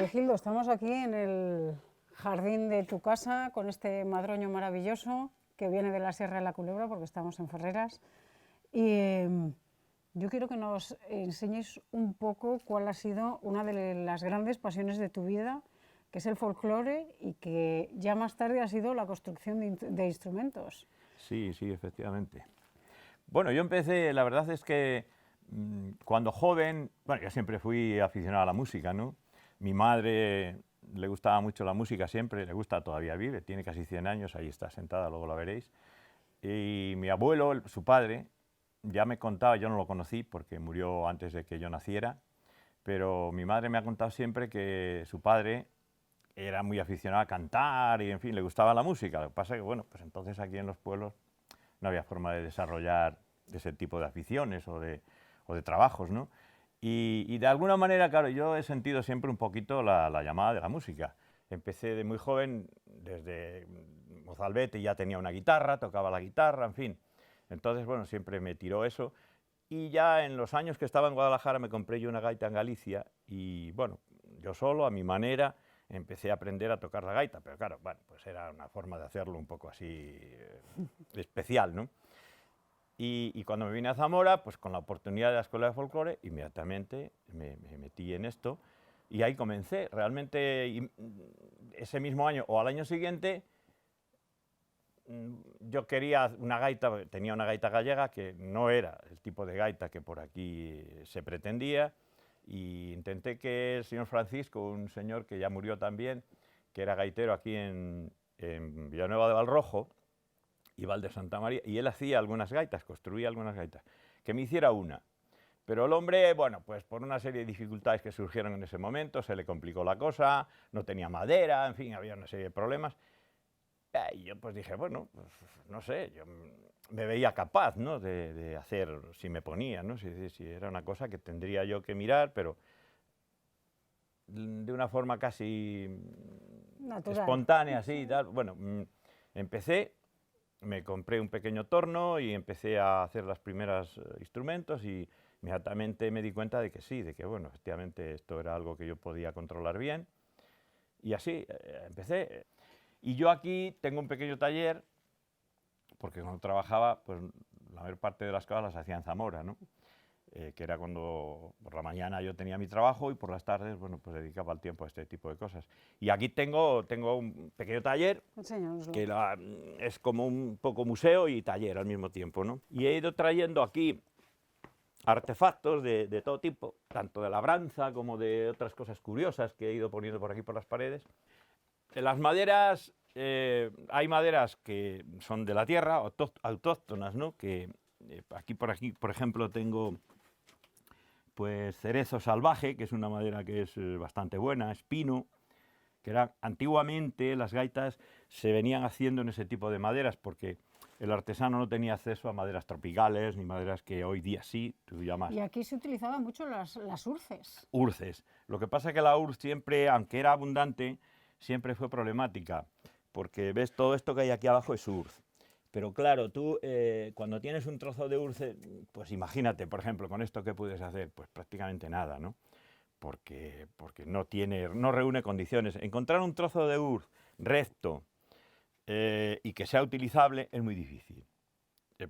Hermenegildo, estamos aquí en el jardín de tu casa con este madroño maravilloso que viene de la Sierra de la Culebra, porque estamos en Ferreras. Y yo quiero que nos enseñes un poco cuál ha sido una de las grandes pasiones de tu vida, que es el folclore y que ya más tarde ha sido la construcción de instrumentos. Sí, sí, efectivamente. Bueno, yo empecé, la verdad es que cuando joven, bueno, yo siempre fui aficionado a la música, ¿no? Mi madre le gustaba mucho la música siempre, le gusta, todavía vive, tiene casi 100 años, ahí está sentada, luego la veréis. Y mi abuelo, su padre, ya me contaba, yo no lo conocí porque murió antes de que yo naciera, pero mi madre me ha contado siempre que su padre era muy aficionado a cantar y, en fin, le gustaba la música. Lo que pasa es que, bueno, pues entonces aquí en los pueblos no había forma de desarrollar ese tipo de aficiones o de trabajos, ¿no? Y de alguna manera, claro, yo he sentido siempre un poquito la llamada de la música. Empecé de muy joven, desde Mozalbete ya tenía una guitarra, tocaba la guitarra, en fin. Entonces, bueno, siempre me tiró eso. Y ya en los años que estaba en Guadalajara me compré yo una gaita en Galicia y, bueno, yo solo, a mi manera, empecé a aprender a tocar la gaita, pero claro, bueno, pues era una forma de hacerlo un poco así especial, ¿no? Y cuando me vine a Zamora, pues con la oportunidad de la Escuela de Folclore, inmediatamente me metí en esto y ahí comencé. Realmente ese mismo año o al año siguiente yo quería una gaita, tenía una gaita gallega que no era el tipo de gaita que por aquí se pretendía, y intenté que el señor Francisco, un señor que ya murió también, que era gaitero aquí en Villanueva de Valrojo y Val de Santa María, y él hacía algunas gaitas, construía algunas gaitas, que me hiciera una. Pero el hombre, bueno, pues por una serie de dificultades que surgieron en ese momento, se le complicó la cosa, no tenía madera, en fin, había una serie de problemas. Y yo pues dije, bueno, pues no sé, yo me veía capaz, ¿no?, de hacer, si me ponía, ¿no?, si era una cosa que tendría yo que mirar, pero de una forma casi Natural. espontánea, así y tal. Bueno, empecé, me compré un pequeño torno y empecé a hacer los primeros instrumentos y inmediatamente me di cuenta de que sí, de que, bueno, efectivamente esto era algo que yo podía controlar bien. Y así empecé. Y yo aquí tengo un pequeño taller, porque cuando trabajaba, pues la mayor parte de las cosas las hacía en Zamora, ¿no? Que era cuando por la mañana yo tenía mi trabajo y por las tardes, bueno, pues dedicaba el tiempo a este tipo de cosas. Y aquí tengo un pequeño taller Enséñanoslo. que es como un poco museo y taller al mismo tiempo, ¿no? Y he ido trayendo aquí artefactos de todo tipo, tanto de labranza como de otras cosas curiosas que he ido poniendo por aquí por las paredes. Las maderas, hay maderas que son de la tierra, autóctonas, ¿no? Que aquí, por ejemplo, tengo pues cerezo salvaje, que es una madera que es bastante buena, espino, que era, antiguamente las gaitas se venían haciendo en ese tipo de maderas porque el artesano no tenía acceso a maderas tropicales ni maderas que hoy día sí, tú llamas Y aquí se utilizaban mucho las urces. urces. Lo que pasa es que la urz siempre, aunque era abundante, siempre fue problemática, porque ves, todo esto que hay aquí abajo es urz. Pero claro, tú cuando tienes un trozo de urce, pues imagínate, por ejemplo, con esto que puedes hacer, pues prácticamente nada, ¿no? Porque no reúne condiciones. Encontrar un trozo de urz recto y que sea utilizable es muy difícil,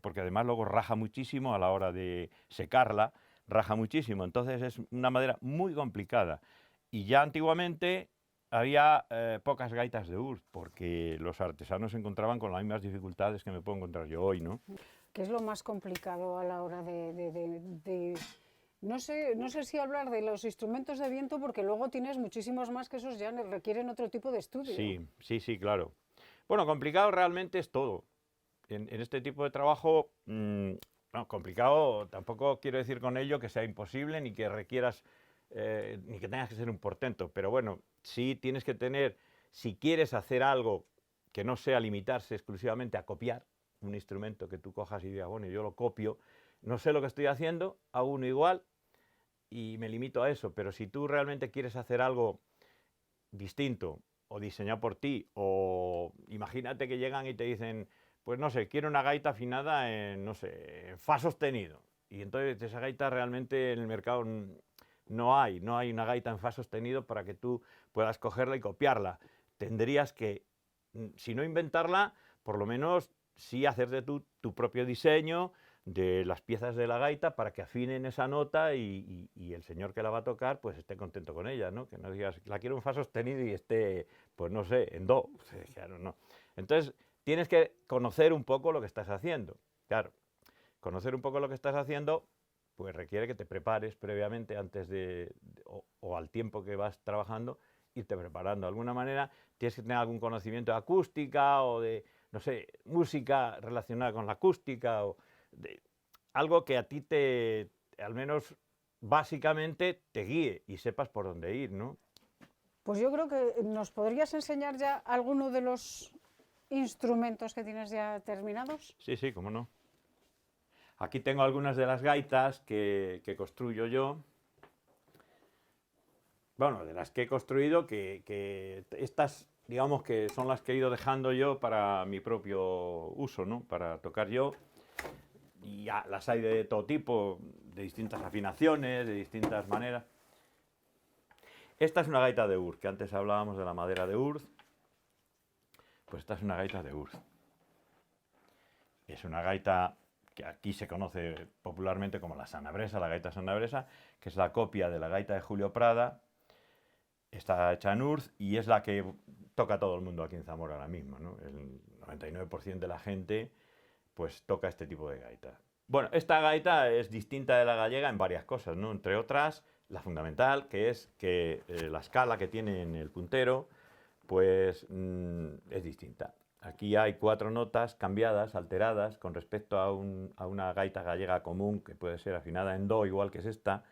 porque además luego raja muchísimo a la hora de secarla, raja muchísimo, entonces es una madera muy complicada. Y ya antiguamente había pocas gaitas de urz, porque los artesanos se encontraban con las mismas dificultades que me puedo encontrar yo hoy, ¿no? ¿Qué es lo más complicado a la hora no sé, no sé si hablar de los instrumentos de viento, porque luego tienes muchísimos más que esos ya requieren otro tipo de estudio? Sí, sí, sí, claro. Bueno, complicado realmente es todo. En este tipo de trabajo, no, complicado tampoco quiero decir con ello que sea imposible ni que requieras, ni que tengas que ser un portento, pero bueno, sí tienes que tener, si quieres hacer algo que no sea limitarse exclusivamente a copiar un instrumento que tú cojas y digas, bueno, yo lo copio, no sé lo que estoy haciendo, hago uno igual y me limito a eso, pero si tú realmente quieres hacer algo distinto o diseñado por ti, o imagínate que llegan y te dicen, pues no sé, quiero una gaita afinada en, no sé, en fa sostenido, y entonces esa gaita realmente en el mercado no hay una gaita en fa sostenido para que tú puedas cogerla y copiarla. Tendrías que, si no inventarla, por lo menos sí hacerte tu propio diseño de las piezas de la gaita para que afinen esa nota y el señor que la va a tocar pues esté contento con ella, ¿no? Que no digas, la quiero en fa sostenido y esté, pues no sé, en do. Claro, no. Entonces, tienes que conocer un poco lo que estás haciendo. Claro, conocer un poco lo que estás haciendo pues requiere que te prepares previamente antes o al tiempo que vas trabajando, irte preparando. De alguna manera tienes que tener algún conocimiento de acústica o de, no sé, música relacionada con la acústica o algo que a ti al menos básicamente, te guíe y sepas por dónde ir, ¿no? Pues yo creo que nos podrías enseñar ya alguno de los instrumentos que tienes ya terminados. Sí, sí, cómo no. Aquí tengo algunas de las gaitas que construyo yo. Bueno, de las que he construido, que estas, digamos que son las que he ido dejando yo para mi propio uso, ¿no? Para tocar yo. Y ya las hay de todo tipo, de distintas afinaciones, de distintas maneras. Esta es una gaita de Urz, que antes hablábamos de la madera de Urz. Pues esta es una gaita de Urz. Es una gaita que aquí se conoce popularmente como la sanabresa, la gaita sanabresa, que es la copia de la gaita de Julio Prada. Está hecha en Urz y es la que toca todo el mundo aquí en Zamora ahora mismo, ¿no? El 99% de la gente pues toca este tipo de gaita. Bueno, esta gaita es distinta de la gallega en varias cosas, ¿no? Entre otras, la fundamental, que es que la escala que tiene en el puntero pues es distinta. Aquí hay 4 notas cambiadas, alteradas, con respecto a una gaita gallega común, que puede ser afinada en do, igual que es esta,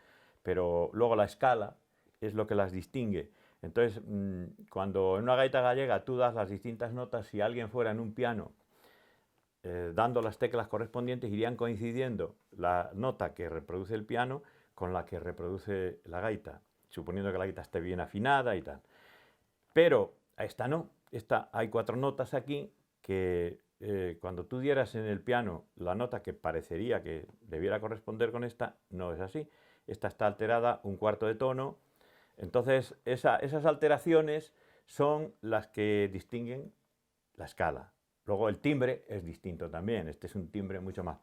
pero luego la escala es lo que las distingue. Entonces, cuando en una gaita gallega tú das las distintas notas, si alguien fuera en un piano dando las teclas correspondientes, irían coincidiendo la nota que reproduce el piano con la que reproduce la gaita, suponiendo que la gaita esté bien afinada y tal. Pero a esta no. Hay 4 notas aquí que cuando tú dieras en el piano la nota que parecería que debiera corresponder con esta, no es así. Esta está alterada un cuarto de tono. Entonces, esas alteraciones son las que distinguen la escala. Luego el timbre es distinto también. Este es un timbre mucho más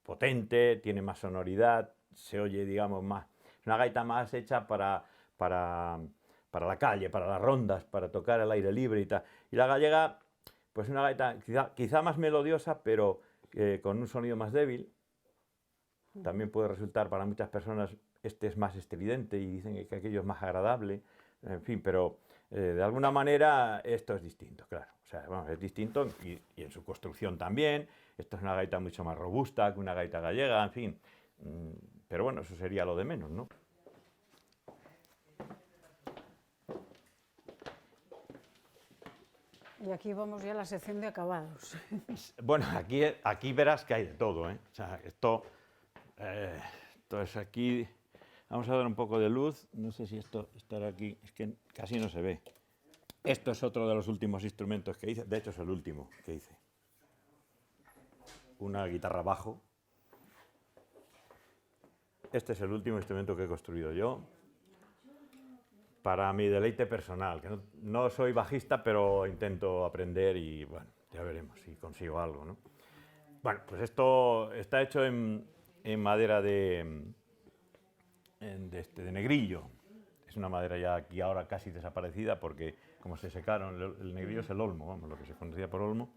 potente, tiene más sonoridad, se oye, digamos, más. Es una gaita más hecha para la calle, para las rondas, para tocar al aire libre y tal. Y la gallega, pues una gaita quizá más melodiosa, pero con un sonido más débil. También puede resultar para muchas personas, este es más estridente y dicen que aquello es más agradable. En fin, pero de alguna manera esto es distinto, claro. O sea, bueno, es distinto y en su construcción también. Esto es una gaita mucho más robusta que una gaita gallega, en fin. Pero bueno, eso sería lo de menos, ¿no? Y aquí vamos ya a la sección de acabados. Bueno, aquí verás que hay de todo, ¿eh? O sea, esto es aquí. Vamos a dar un poco de luz. No sé si esto estará aquí, es que casi no se ve. Esto es otro de los últimos instrumentos que hice. De hecho, es el último que hice. Una guitarra bajo. Este es el último instrumento que he construido yo. Para mi deleite personal, que no soy bajista, pero intento aprender y bueno, ya veremos si consigo algo, ¿no? Bueno, pues esto está hecho en madera de negrillo. Es una madera ya aquí ahora casi desaparecida porque como se secaron, el negrillo es el olmo, vamos, lo que se conocía por olmo.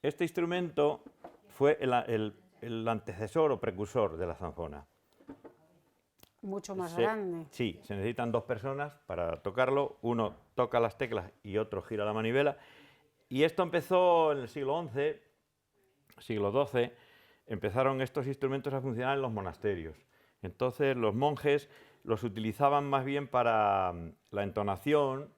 Este instrumento fue el antecesor o precursor de la zanfona. Mucho más grande. Sí, se necesitan 2 personas para tocarlo. Uno toca las teclas y otro gira la manivela. Y esto empezó en el siglo XI, siglo XII. Empezaron estos instrumentos a funcionar en los monasterios. Entonces los monjes los utilizaban más bien para la entonación,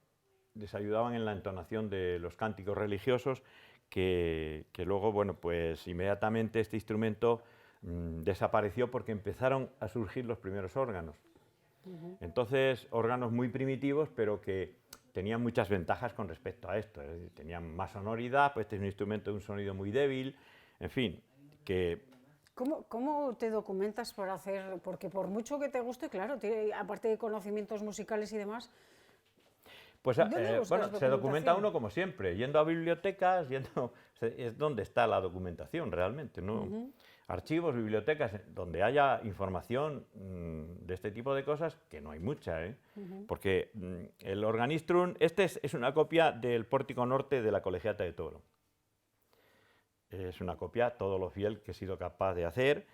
les ayudaban en la entonación de los cánticos religiosos, que luego, bueno, pues inmediatamente este instrumento desapareció porque empezaron a surgir los primeros órganos. Entonces, órganos muy primitivos, pero que tenían muchas ventajas con respecto a esto. Tenían más sonoridad, pues este es un instrumento de un sonido muy débil, En fin, que... ¿Cómo te documentas para hacer? Porque por mucho que te guste, claro, aparte de conocimientos musicales y demás, Pues ¿dónde buscas bueno, se documenta documentación? uno como siempre, yendo a bibliotecas, es donde está la documentación realmente, ¿no? Archivos, bibliotecas, donde haya información de este tipo de cosas, que no hay mucha, ¿eh? Porque el Organistrum, es una copia del Pórtico Norte de la Colegiata de Toro. Es una copia, todo lo fiel que he sido capaz de hacer.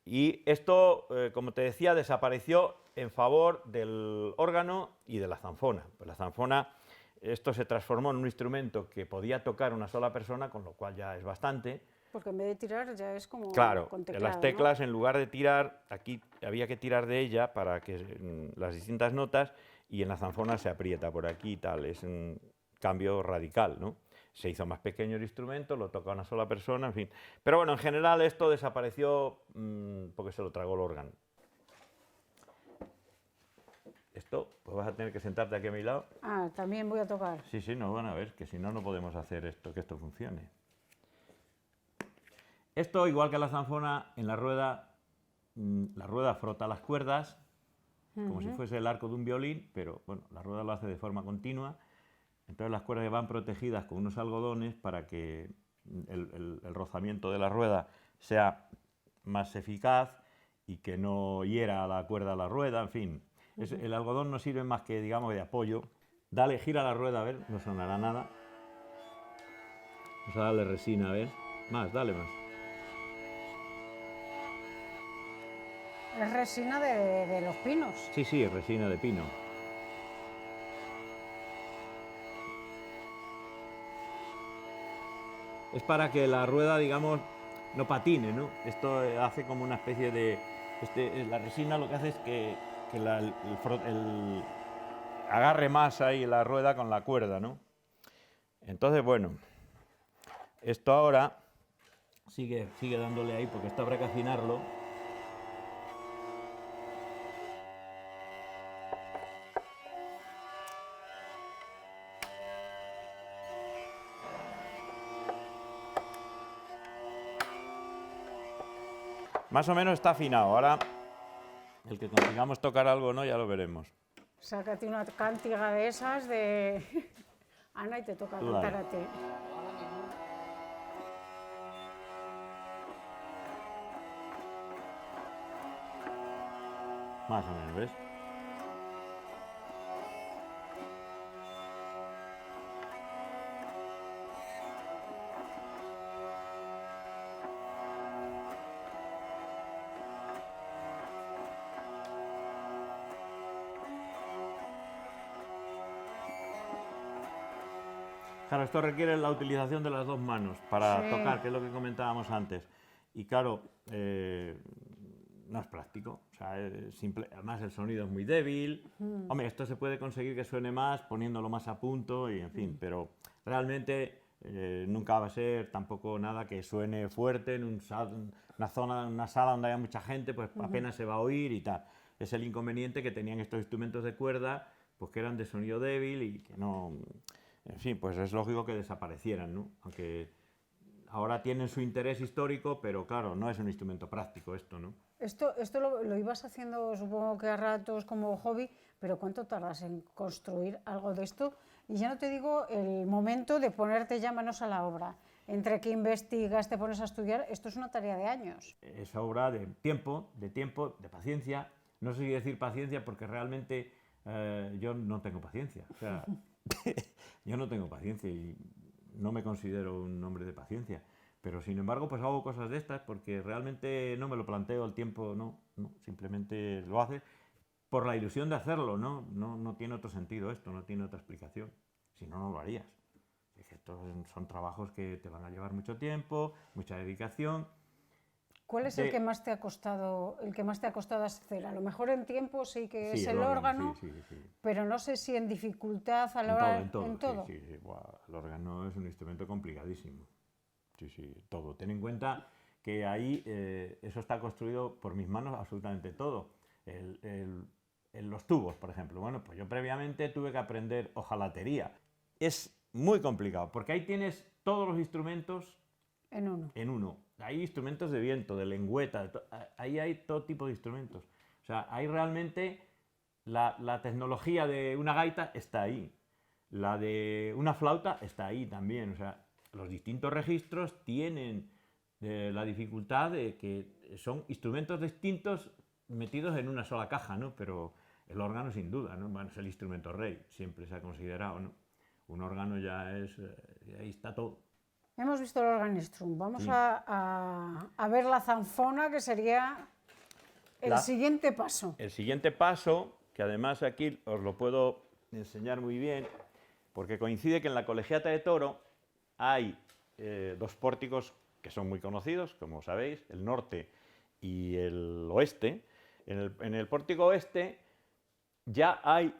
Y esto, como te decía, desapareció en favor del órgano y de la zanfona. Pues la zanfona, esto se transformó en un instrumento que podía tocar una sola persona, con lo cual ya es bastante. Porque en vez de tirar ya es como Claro, con en las teclado, teclas, ¿no? en lugar de tirar, aquí había que tirar de ella para que las distintas notas, y en la zanfona se aprieta por aquí y tal. Es un cambio radical, ¿no? Se hizo más pequeño el instrumento, lo toca una sola persona, en fin. Pero bueno, en general esto desapareció porque se lo tragó el órgano. Esto, pues vas a tener que sentarte aquí a mi lado. Ah, también voy a tocar. Sí, sí, no van a ver, que si no, no podemos hacer esto, que esto funcione. Esto, igual que la zanfona, en la rueda frota las cuerdas, como si fuese el arco de un violín, pero bueno, la rueda lo hace de forma continua. Entonces las cuerdas van protegidas con unos algodones para que el rozamiento de la rueda sea más eficaz y que no hiera la cuerda a la rueda, en fin. El algodón no sirve más que, digamos, de apoyo. Dale, gira la rueda, a ver, no sonará nada. Vamos a darle resina, a ver. Más, dale más. Es resina de los pinos. Sí, sí, resina de pino. Es para que la rueda, digamos, no patine, ¿no? Esto hace como una especie de... la resina lo que hace es que agarre más ahí la rueda con la cuerda, ¿no? Entonces, bueno, esto ahora sigue dándole ahí porque esto habrá que afinarlo. Más o menos está afinado. Ahora, el que consigamos tocar algo o no, ya lo veremos. Sácate una cántiga de esas de Ana y te toca Tú cantar dale. a ti. Más o menos, ¿ves? Claro, esto requiere la utilización de las dos manos para Sí. tocar, que es lo que comentábamos antes. Y claro, no es práctico. O sea, es simple. Además, el sonido es muy débil. Hombre, esto se puede conseguir que suene más poniéndolo más a punto y en fin, pero realmente nunca va a ser tampoco nada que suene fuerte en una zona, en una sala donde haya mucha gente, pues apenas se va a oír y tal. Es el inconveniente que tenían estos instrumentos de cuerda, pues que eran de sonido débil y que no... En fin, pues es lógico que desaparecieran, ¿no? Aunque ahora tienen su interés histórico, pero claro, no es un instrumento práctico esto, ¿no? Esto lo ibas haciendo, supongo que a ratos como hobby, pero ¿cuánto tardas en construir algo de esto? Y ya no te digo el momento de ponerte ya manos a la obra. Entre que investigas, te pones a estudiar, esto es una tarea de años. Es obra de tiempo, de paciencia. No sé si decir paciencia porque realmente yo no tengo paciencia. O sea, yo no tengo paciencia y no me considero un hombre de paciencia. Pero sin embargo, pues hago cosas de estas porque realmente no me lo planteo el tiempo, no, simplemente lo haces por la ilusión de hacerlo, no tiene otro sentido esto, no tiene otra explicación. Si no, no lo harías. Es que estos son trabajos que te van a llevar mucho tiempo, mucha dedicación. ¿Cuál es el que más te ha costado, hacer? A lo mejor en tiempo sí que es el órgano, sí. pero no sé si en dificultad a la En hora todo, en todo. sí. Buah, el órgano es un instrumento complicadísimo. Sí, todo. Ten en cuenta que ahí eso está construido por mis manos absolutamente todo. Los tubos, por ejemplo. Bueno, pues yo previamente tuve que aprender hojalatería. Es muy complicado, porque ahí tienes todos los instrumentos, En uno. en uno. Hay instrumentos de viento, de lengüeta, ahí hay todo tipo de instrumentos. O sea, hay realmente la tecnología de una gaita está ahí, la de una flauta está ahí también. O sea, los distintos registros tienen la dificultad de que son instrumentos distintos metidos en una sola caja, ¿no? Pero el órgano sin duda, ¿no? Bueno, es el instrumento rey, siempre se ha considerado, ¿no? Un órgano ya es, ahí está todo. Hemos visto el organistrum, vamos Sí. a ver la zanfona, que sería el siguiente paso. El siguiente paso, que además aquí os lo puedo enseñar muy bien, porque coincide que en la Colegiata de Toro hay dos pórticos que son muy conocidos, como sabéis, el norte y el oeste. En el pórtico oeste ya hay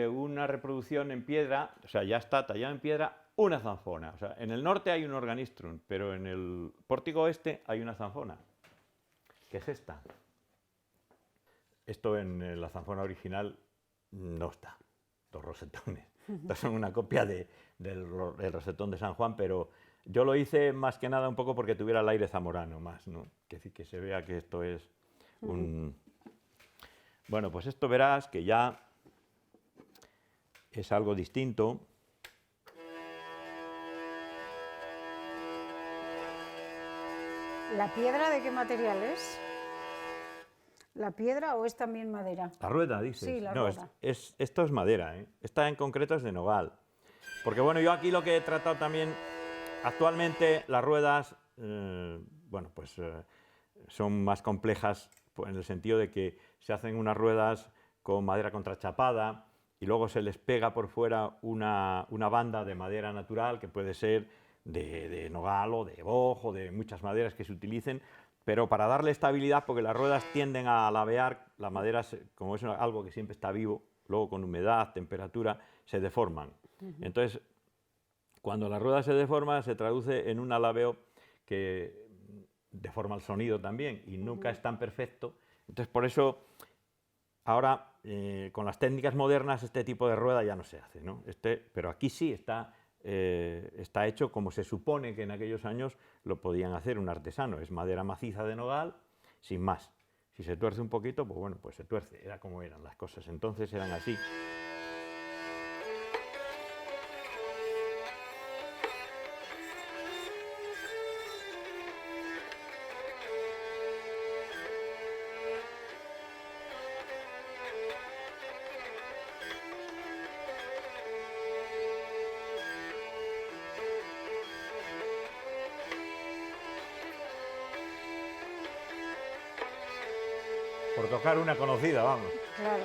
una reproducción en piedra, o sea, ya está tallada en piedra una zanfona. O sea, en el norte hay un organistrum, pero en el pórtico oeste hay una zanfona, que es esta. Esto en la zanfona original no está, los rosetones. Estos son una copia del rosetón de San Juan, pero yo lo hice más que nada un poco porque tuviera el aire zamorano más, ¿no? Que se vea que esto es un... Bueno, pues esto verás que ya es algo distinto. ¿La piedra de qué material es? ¿La piedra o es también madera? La rueda, dices. Sí, la no, rueda. esto es madera, ¿eh? Esta en concreto es de nogal. Porque bueno, yo aquí lo que he tratado también, actualmente las ruedas, bueno, pues son más complejas en el sentido de que se hacen unas ruedas con madera contrachapada y luego se les pega por fuera una banda de madera natural que puede ser de nogal o de boj o de muchas maderas que se utilicen, pero para darle estabilidad, porque las ruedas tienden a lavear, la madera, como es algo que siempre está vivo, luego con humedad, temperatura, se deforman. Entonces, cuando la rueda se deforma, se traduce en un alabeo que deforma el sonido también y nunca es tan perfecto. Entonces, por eso, ahora, con las técnicas modernas, este tipo de rueda ya no se hace, ¿no? Pero aquí sí está hecho como se supone que en aquellos años lo podían hacer un artesano. Es madera maciza de nogal, sin más. Si se tuerce un poquito, pues bueno, pues se tuerce. Era como eran las cosas. Entonces eran así. Por tocar una conocida, vamos. Claro.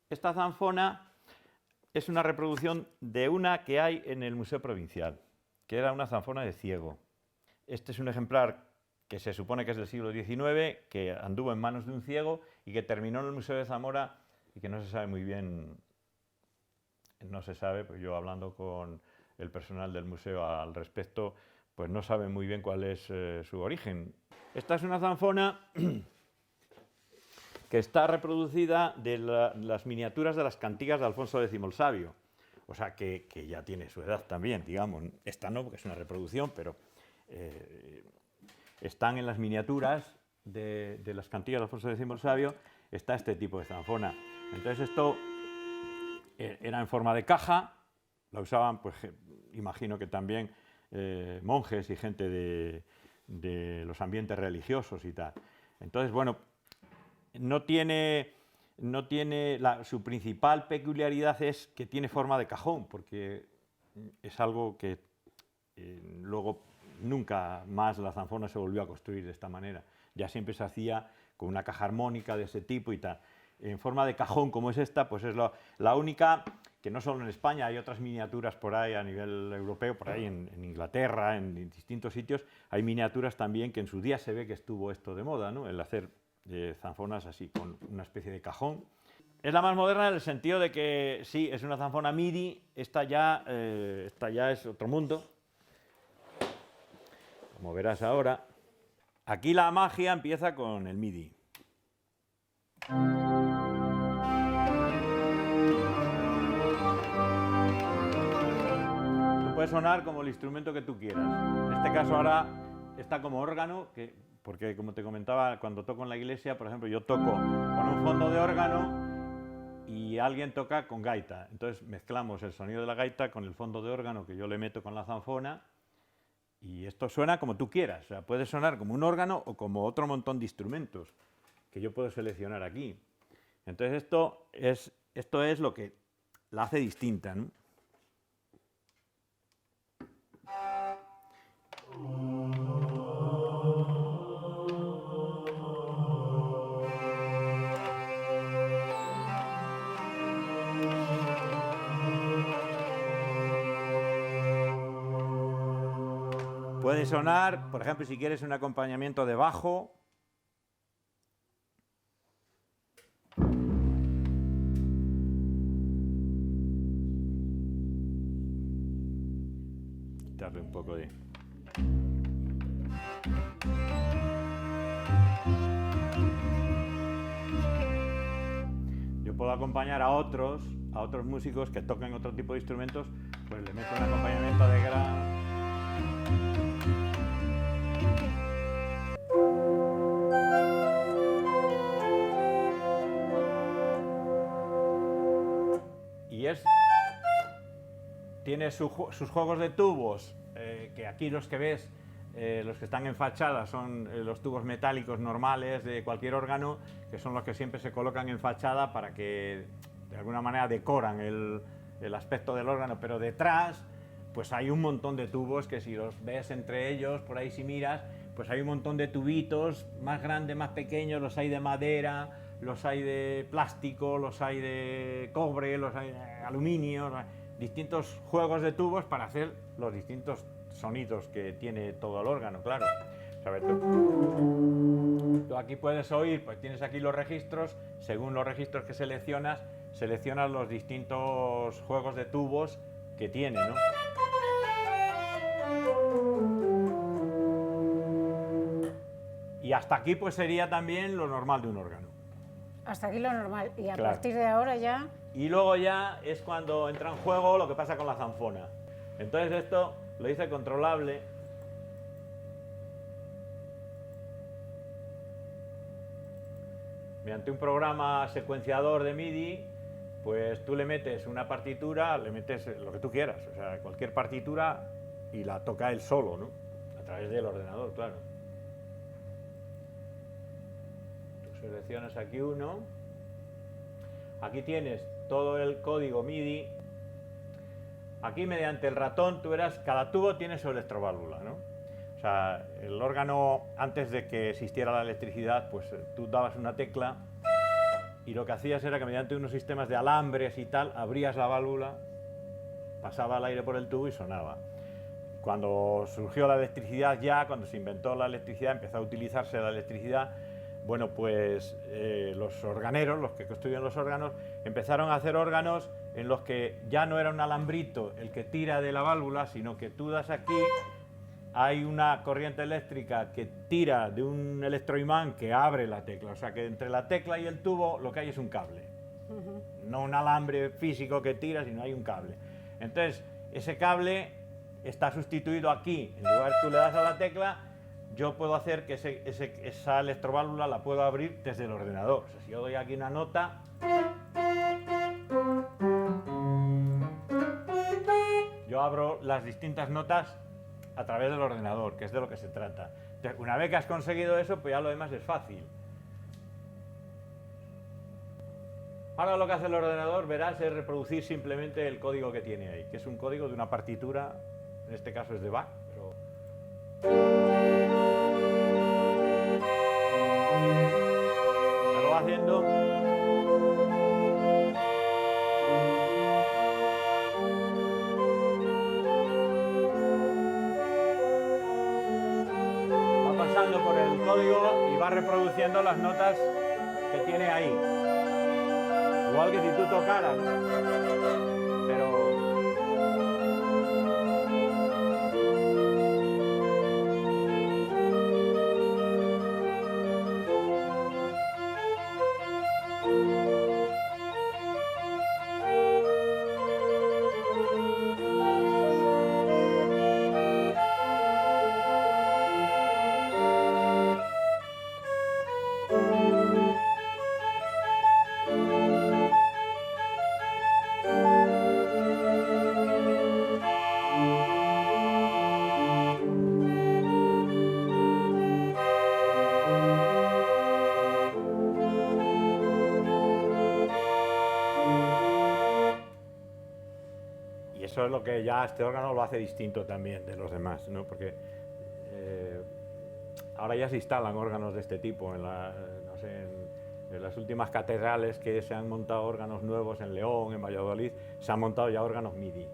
Esta zanfona es una reproducción de una que hay en el Museo Provincial, que era una zanfona de ciego. Este es un ejemplar que se supone que es del siglo XIX, que anduvo en manos de un ciego y que terminó en el Museo de Zamora y que no se sabe muy bien, no se sabe, pues yo hablando con el personal del museo al respecto, pues no sabe muy bien cuál es su origen. Esta es una zanfona que está reproducida de las miniaturas de las cantigas de Alfonso X el Sabio, o sea que ya tiene su edad también, digamos. Esta no, porque es una reproducción, pero están en las miniaturas de las cantigas de Alfonso X el Sabio, está este tipo de zanfona. Entonces esto era en forma de caja, la usaban, pues imagino que también monjes y gente de los ambientes religiosos y tal. Entonces, bueno, su principal peculiaridad es que tiene forma de cajón, porque es algo que luego nunca más la zanfona se volvió a construir de esta manera. Ya siempre se hacía con una caja armónica de ese tipo y tal. En forma de cajón como es esta, pues es la única, que no solo en España, hay otras miniaturas por ahí a nivel europeo, por ahí en Inglaterra, en distintos sitios, hay miniaturas también que en su día se ve que estuvo esto de moda, ¿no? El hacer zanfonas así, con una especie de cajón. Es la más moderna en el sentido de que sí, es una zanfona MIDI, esta ya es otro mundo, como verás ahora. Aquí la magia empieza con el MIDI. Puede sonar como el instrumento que tú quieras. En este caso ahora está como órgano, porque como te comentaba, cuando toco en la iglesia, por ejemplo, yo toco con un fondo de órgano y alguien toca con gaita. Entonces mezclamos el sonido de la gaita con el fondo de órgano que yo le meto con la zanfona y esto suena como tú quieras. O sea, puede sonar como un órgano o como otro montón de instrumentos que yo puedo seleccionar aquí. Entonces esto es lo que la hace distinta, ¿no? Puede sonar, por ejemplo, si quieres un acompañamiento de bajo. Quitarle un poco de... Yo puedo acompañar a otros músicos que toquen otro tipo de instrumentos, pues le meto un acompañamiento de gran... Y tiene sus juegos de tubos, que aquí los que ves, los que están en fachada son los tubos metálicos normales de cualquier órgano, que son los que siempre se colocan en fachada para que de alguna manera decoran el aspecto del órgano, pero detrás pues hay un montón de tubos que si los ves entre ellos, por ahí si miras, pues hay un montón de tubitos, más grandes, más pequeños, los hay de madera, los hay de plástico, los hay de cobre, los hay de aluminio, distintos juegos de tubos para hacer los distintos sonidos que tiene todo el órgano, claro. ¿Sabes? Tú aquí puedes oír, pues tienes aquí los registros, según los registros que seleccionas los distintos juegos de tubos que tiene, ¿no? Y hasta aquí pues sería también lo normal de un órgano. Hasta aquí lo normal. Y a Claro. partir de ahora ya... Y luego ya es cuando entra en juego lo que pasa con la zanfona. Entonces esto lo hice controlable. Mediante un programa secuenciador de MIDI, pues tú le metes una partitura, le metes lo que tú quieras, o sea, cualquier partitura y la toca él solo, ¿no? A través del ordenador, claro. Tú seleccionas aquí uno. Aquí tienes todo el código MIDI. Aquí mediante el ratón, tú verás, cada tubo tiene su electroválvula, ¿no? O sea, el órgano, antes de que existiera la electricidad, pues tú dabas una tecla y lo que hacías era que mediante unos sistemas de alambres y tal, abrías la válvula, pasaba el aire por el tubo y sonaba. Cuando surgió la electricidad ya, cuando se inventó la electricidad, empezó a utilizarse la electricidad, bueno, pues los organeros, los que construyen los órganos, empezaron a hacer órganos en los que ya no era un alambrito el que tira de la válvula, sino que tú das aquí, hay una corriente eléctrica que tira de un electroimán que abre la tecla, o sea que entre la tecla y el tubo lo que hay es un cable, no un alambre físico que tira, sino hay un cable. Entonces, ese cable está sustituido aquí, en lugar tú le das a la tecla, yo puedo hacer que esa electroválvula la puedo abrir desde el ordenador. O sea, si yo doy aquí una nota, yo abro las distintas notas a través del ordenador, que es de lo que se trata. Entonces, una vez que has conseguido eso, pues ya lo demás es fácil. Ahora lo que hace el ordenador, verás, es reproducir simplemente el código que tiene ahí, que es un código de una partitura, en este caso es de Bach, pero... ya lo va haciendo. Va pasando por el código y va reproduciendo las notas que tiene ahí. Igual que si tú tocaras, pero... Y eso es lo que ya este órgano lo hace distinto también de los demás, ¿no? Porque ahora ya se instalan órganos de este tipo no sé, en las últimas catedrales que se han montado órganos nuevos en León, en Valladolid, se han montado ya órganos MIDI,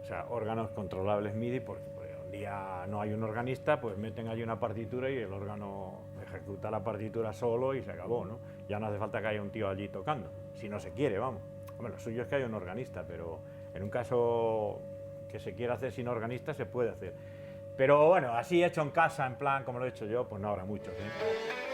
o sea, órganos controlables MIDI, porque un día no hay un organista, pues meten allí una partitura y el órgano ejecuta la partitura solo y se acabó, ¿no? Ya no hace falta que haya un tío allí tocando, si no se quiere, vamos. Hombre, lo suyo es que haya un organista, pero en un caso que se quiera hacer sin organista se puede hacer. Pero bueno, así hecho en casa, en plan como lo he hecho yo, pues no habrá muchos, ¿eh?